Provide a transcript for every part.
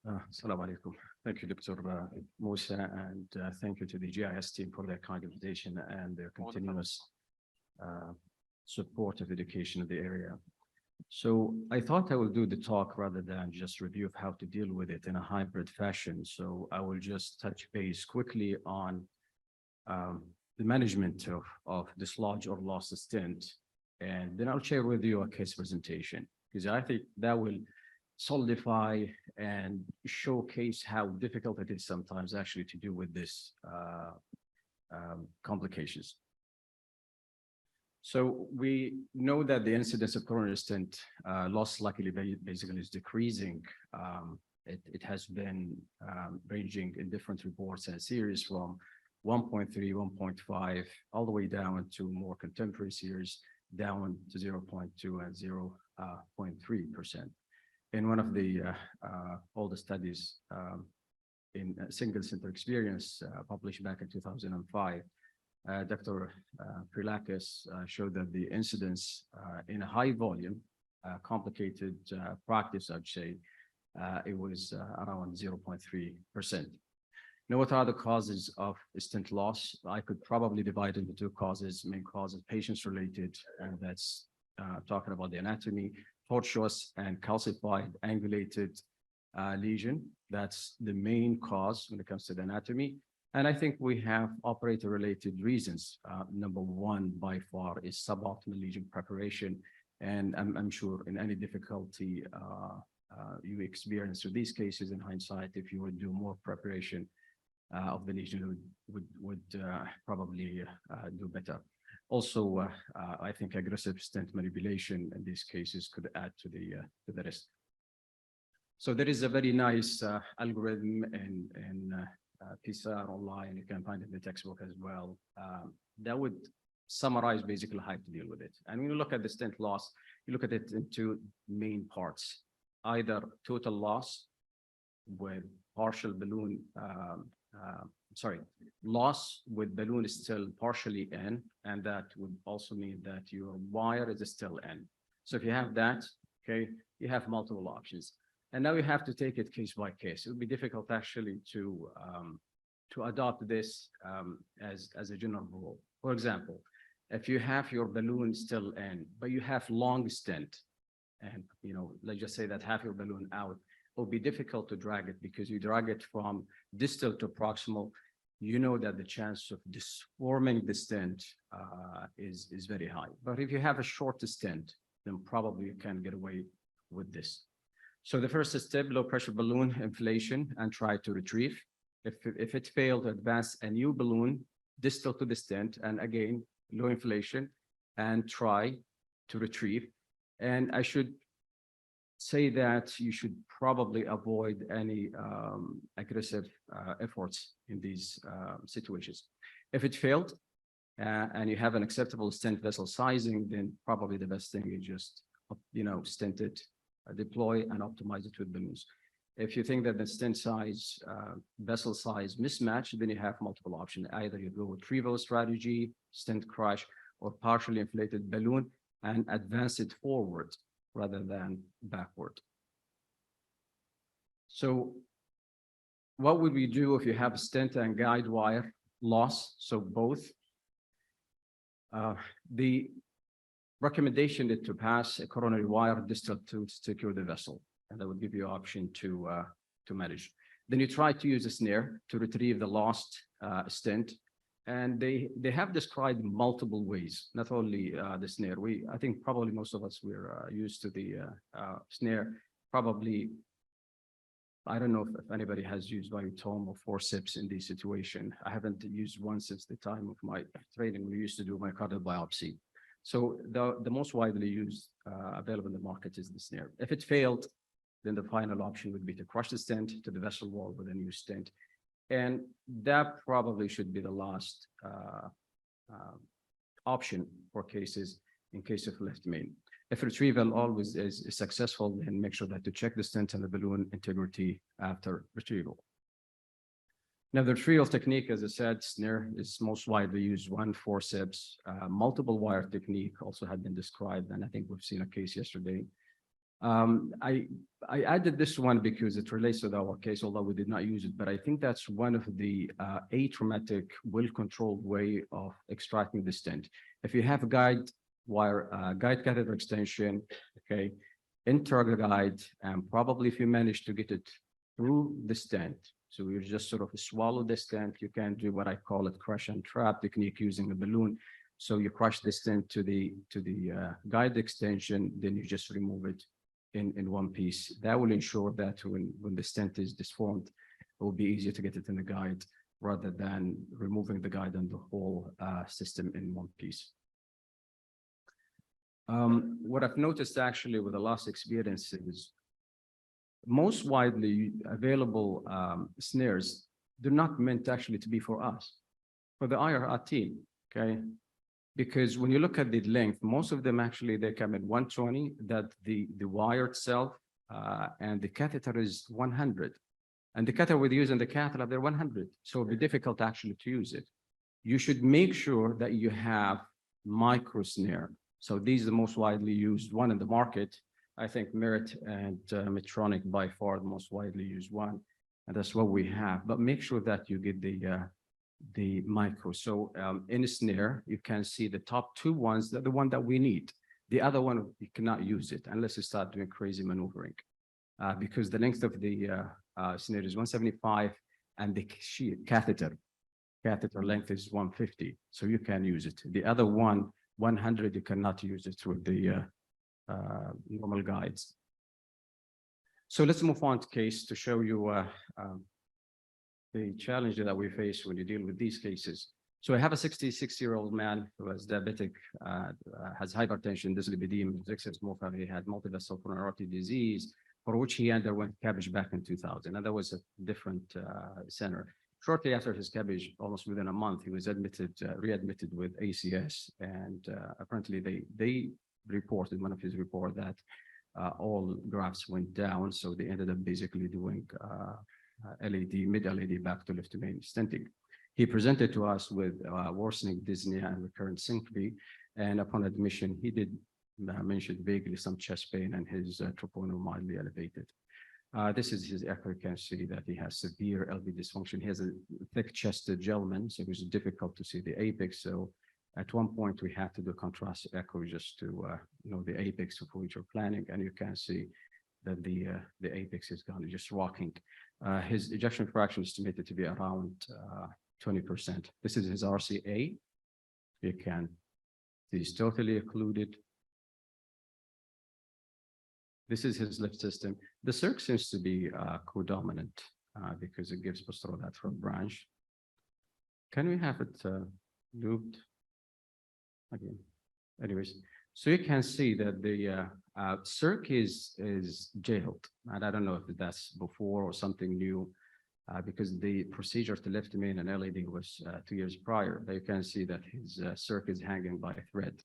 Assalamu alaikum. Thank you, Dr. Musa, and thank you to the GIS team for their kind invitation and their continuous uh, support of education in the area. So I thought I will do the talk rather than just review of how to deal with it in a hybrid fashion. So I will just touch base quickly on um, the management of dislodge or lost stent, and then I'll share with you a case presentation, because I think that will solidify and showcase how difficult it is sometimes actually to deal with this complications. So we know that the incidence of coronary stent loss luckily basically is decreasing. It has been ranging in different reports and series from 1.3, 1.5, all the way down to more contemporary series, down to 0.2 and 0.3%. In one of the older studies in single center experience published back in 2005, Dr. Prilakis showed that the incidence in a high volume, complicated practice, I'd say, it was around 0.3%. Now, what are the causes of stent loss? I could probably divide into two causes, main causes, patients related, and that's talking about the anatomy, tortuous and calcified angulated lesion. That's the main cause when it comes to the anatomy. And I think we have operator-related reasons. Number one, by far, is suboptimal lesion preparation. And I'm sure in any difficulty you experience with these cases in hindsight, if you would do more preparation of the lesion, would probably do better. Also, I think aggressive stent manipulation in these cases could add to the risk. So there is a very nice algorithm in PSAR online. You can find it in the textbook as well. That would summarize basically how to deal with it. And when you look at the stent loss, you look at it in two main parts: either total loss with partial balloon, loss with balloon is still partially in, and that would also mean that your wire is still in. So if you have that, okay, you have multiple options. And now you have to take it case by case. It would be difficult actually to adopt this as a general rule. For example, if you have your balloon still in, but you have long stent, and let's just say that half your balloon out, it will be difficult to drag it because you drag it from distal to proximal. You know that the chance of disforming the stent is very high. But if you have a short stent, then probably you can get away with this. So the first step, low pressure balloon inflation and try to retrieve. If it failed, advance a new balloon distal to the stent, and again, low inflation, and try to retrieve. And I should say that you should probably avoid any aggressive efforts in these situations. If it failed and you have an acceptable stent vessel sizing, then probably the best thing is just, stent it, deploy and optimize it with balloons. If you think that the stent size, vessel size mismatch, then you have multiple options. Either you go with retrievable strategy, stent crush, or partially inflated balloon and advance it forward rather than backward. So what would we do if you have a stent and guide wire loss? So both. The recommendation is to pass a coronary wire distal to secure the vessel, and that would give you option to manage. Then you try to use a snare to retrieve the lost stent, and they have described multiple ways, not only the snare. I think probably most of us we're used to the snare. Probably, I don't know if anybody has used biotome or forceps in this situation. I haven't used one since the time of my training. We used to do myocardial biopsy. So the most widely used available in the market is the snare. If it failed, then the final option would be to crush the stent to the vessel wall with a new stent. And that probably should be the last option for cases in case of left main. If retrieval always is successful, then make sure that to check the stent and the balloon integrity after retrieval. Now, the retrieval technique, as I said, snare is most widely used. One, forceps, multiple wire technique also had been described, and I think we've seen a case yesterday. I added this one because it relates to our case, although we did not use it, but I think that's one of the atraumatic, well-controlled way of extracting the stent. If you have a guide wire, guide catheter extension, okay, enter the guide, and probably if you manage to get it through the stent, so you just sort of swallow the stent, you can do what I call it crush and trap technique using a balloon. So you crush the stent to the guide extension, then you just remove it in one piece. That will ensure that when the stent is disformed, it will be easier to get it in the guide rather than removing the guide and the whole system in one piece. What I've noticed actually with the last experience is most widely available snares do not meant actually to be for us, for the IRR team, okay? Because when you look at the length, most of them actually, they come at 120, that the wire itself and the catheter is 100. And the catheter with using the catheter, they're 100. So it'll be difficult actually to use it. You should make sure that you have micro snare. So these are the most widely used one in the market. I think Merit and Medtronic by far the most widely used one. And that's what we have. But make sure that you get the micro. So in a snare, you can see the top two ones, the one that we need. The other one, you cannot use it unless you start doing crazy maneuvering. Because the length of the snare is 175 and the catheter length is 150. So you can use it. The other one, 100, you cannot use it through the normal guides. So let's move on to case to show you the challenge that we face when you deal with these cases. So I have a 66-year-old man who is diabetic, has hypertension, dyslipidemia, excess smoker. He had multivessel coronary artery disease, for which he underwent CABG back in 2000, and that was a different center. Shortly after his CABG, almost within a month, he was readmitted with ACS, and apparently they reported, one of his report, that all graphs went down, so they ended up basically doing LAD, mid-LAD back to left main stenting. He presented to us with worsening dyspnea and recurrent syncope, and upon admission, he did mention vaguely some chest pain and his troponin mildly elevated. This is his echo. You can see that he has severe LV dysfunction. He has a thick-chested gentleman, so it was difficult to see the apex. So at one point, we had to do contrast echo just to know the apex for which we're planning, and you can see that the apex is gone, just rocking. His ejection fraction is estimated to be around 20%. This is his RCA. You can see he's totally occluded. This is his left system. The circ seems to be codominant because it gives posterolateral branch. Can we have it looped again? Anyways, so you can see that the circ is jailed, and I don't know if that's before or something new, because the procedure to left main and LAD was 2 years prior. But you can see that his circ is hanging by a thread.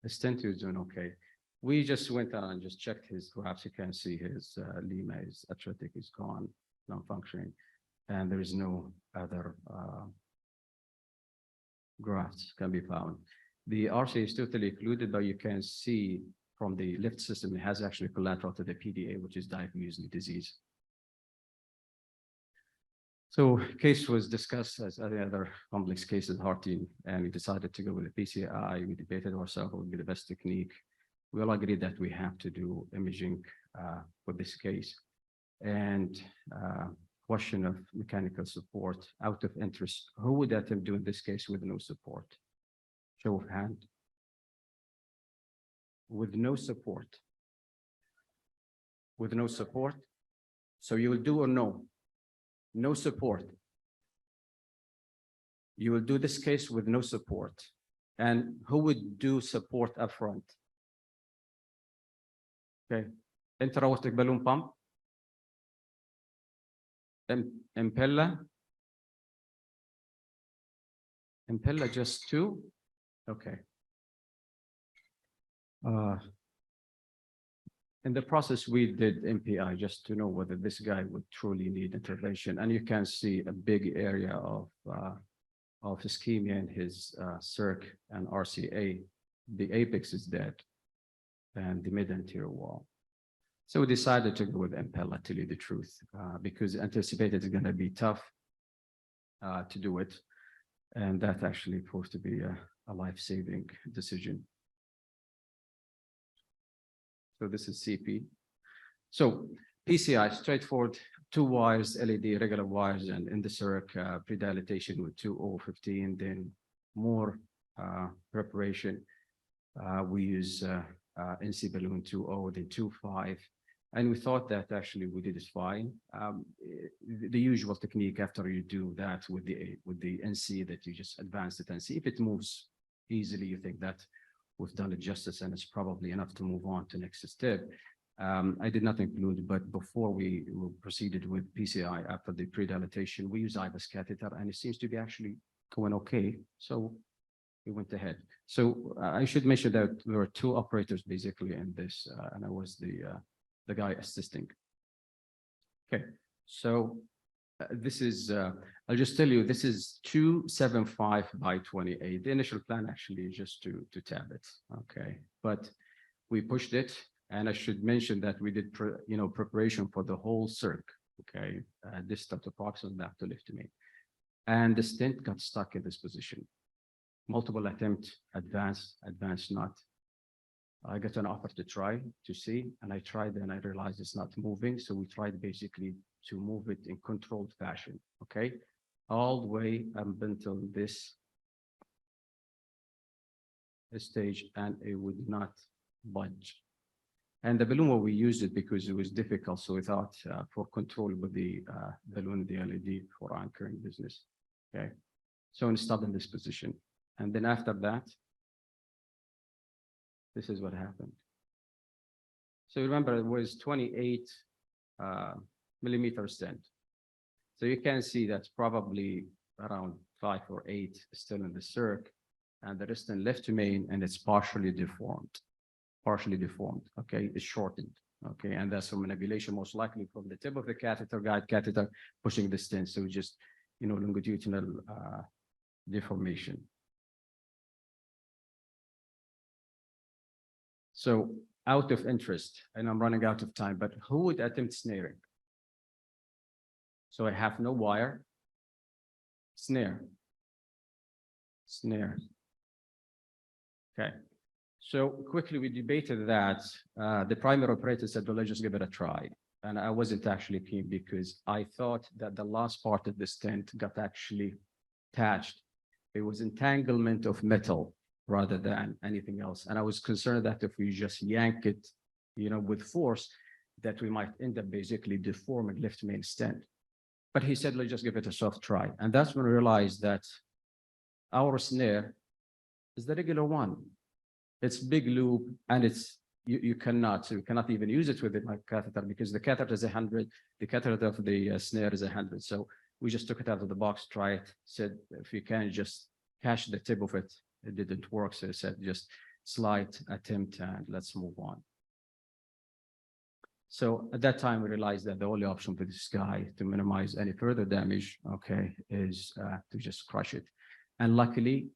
The stent is doing okay. We just went on and just checked his graphs. You can see his lima, his atretic is gone, non-functioning, and there is no other graphs can be found. The RCA is totally occluded, but you can see from the left system, it has actually collateral to the PDA, which is diffuse disease. So case was discussed as any other complex cases, heart team, and we decided to go with the PCI. We debated ourselves what would be the best technique. We all agreed that we have to do imaging for this case. And question of mechanical support out of interest. Who would attempt doing this case with no support? Show of hand. With no support. With no support. So you will do or no? No support. You will do this case with no support. And who would do support up front? Okay. Intra-aortic balloon pump. Impella. Impella just 2. Okay. In the process, we did MPI just to know whether this guy would truly need intervention. And you can see a big area of ischemia in his circ and RCA. The apex is dead. and the mid-anterior wall. So we decided to go with Impella, to tell you the truth, because anticipated it's going to be tough to do it. And that actually proved to be a life-saving decision. So this is CP. So PCI, straightforward, 2 wires, LED, regular wires, and in the circ, pre-dilatation with 2O15, then more preparation. We use NC balloon 2O, then 2.5. And we thought that actually we did it fine. The usual technique after you do that with the NC, that you just advance it and see if it moves easily, you think that we've done it justice and it's probably enough to move on to next step. I did not include, but before we proceeded with PCI after the pre-dilatation, we use IVUS catheter and it seems to be actually going okay. So we went ahead. So I should mention that there were 2 operators basically in this, and I was the guy assisting. Okay, so this is, I'll just tell you, this is 275 by 28. The initial plan actually is just to tab it, okay? But we pushed it, and I should mention that we did, preparation for the whole circ, okay? Distal to proximal, back to left to main. And the stent got stuck in this position. Multiple attempt, advance not. I got an offer to try to see, and I tried and I realized it's not moving. So we tried basically to move it in controlled fashion, okay? All the way up until this stage, and it would not budge. And the balloon, we used it because it was difficult. So we thought for control with the balloon, the LED for anchoring business, okay? So installed in this position. And then after that, this is what happened. So remember, it was 28 millimeter stent. So you can see that's probably around 5 or 8 still in the circ, and the rest in left to main, and it's partially deformed, okay? It's shortened, okay? And that's from manipulation, most likely from the tip of the catheter, guide catheter, pushing the stent. So just, longitudinal deformation. So out of interest, and I'm running out of time, but who would attempt snaring? So I have no wire, snare. Okay. So quickly we debated that. The primary operator said, well, let's just give it a try. And I wasn't actually keen because I thought that the last part of the stent got actually attached. It was entanglement of metal rather than anything else. And I was concerned that if we just yank it, with force, that we might end up basically deforming left main stent. But he said, let's just give it a soft try. And that's when I realized that our snare is the regular one. It's big loop, and it's, you cannot even use it with my catheter because the catheter is 100, the catheter of the snare is 100. So we just took it out of the box, try it, said, if you can just catch the tip of it. It didn't work, so I said, just slight attempt and let's move on. So at that time, we realized that the only option for this guy to minimize any further damage, okay, is to just crush it. And luckily,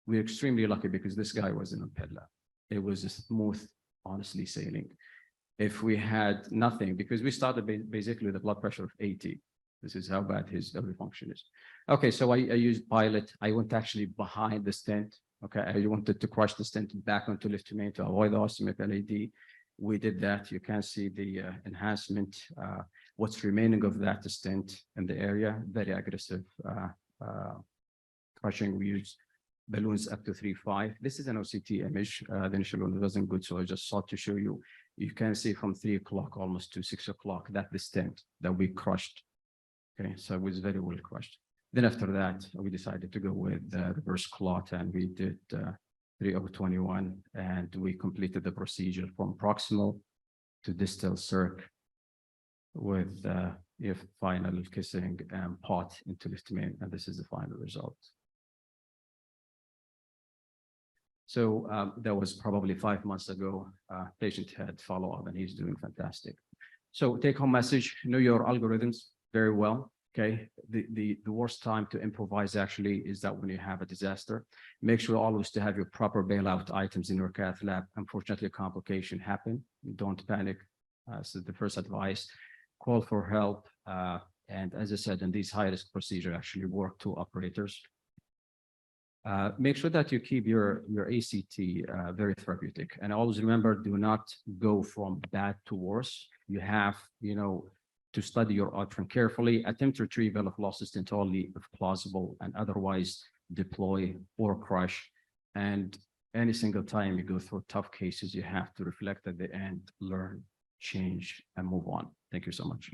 we're extremely lucky because this guy was an Impella. It was a smooth, honestly sailing. If we had nothing, because we started basically with a blood pressure of 80. This is how bad his every function is. Okay, so I used pilot. I went actually behind the stent. Okay, I wanted to crush the stent back onto left to main to avoid the ostomy LED. We did that. You can see the enhancement, what's remaining of that stent in the area, very aggressive crushing. We use balloons up to 3.5. This is an OCT image. The initial one wasn't good, so I just sought to show you. You can see from 3 o'clock almost to 6 o'clock that the stent that we crushed. Okay, so it was very well crushed. Then after that, we decided to go with reverse clot, and we did 3/021, and we completed the procedure from proximal to distal circ with final kissing and pot into left main, and this is the final result. So that was probably 5 months ago. Patient had follow-up, and he's doing fantastic. So take-home message: know your algorithms very well. Okay, the worst time to improvise actually is that when you have a disaster. Make sure always to have your proper bailout items in your cath lab. Unfortunately, a complication happen. Don't panic. So the first advice, call for help. And as I said, in these high-risk procedures, actually work to operators. Make sure that you keep your ACT very therapeutic. And always remember, do not go from bad to worse. You have, to study your outcome carefully, attempt retrieval of lost stent only if plausible, and otherwise deploy or crush. And any single time you go through tough cases, you have to reflect at the end, learn, change, and move on. Thank you so much.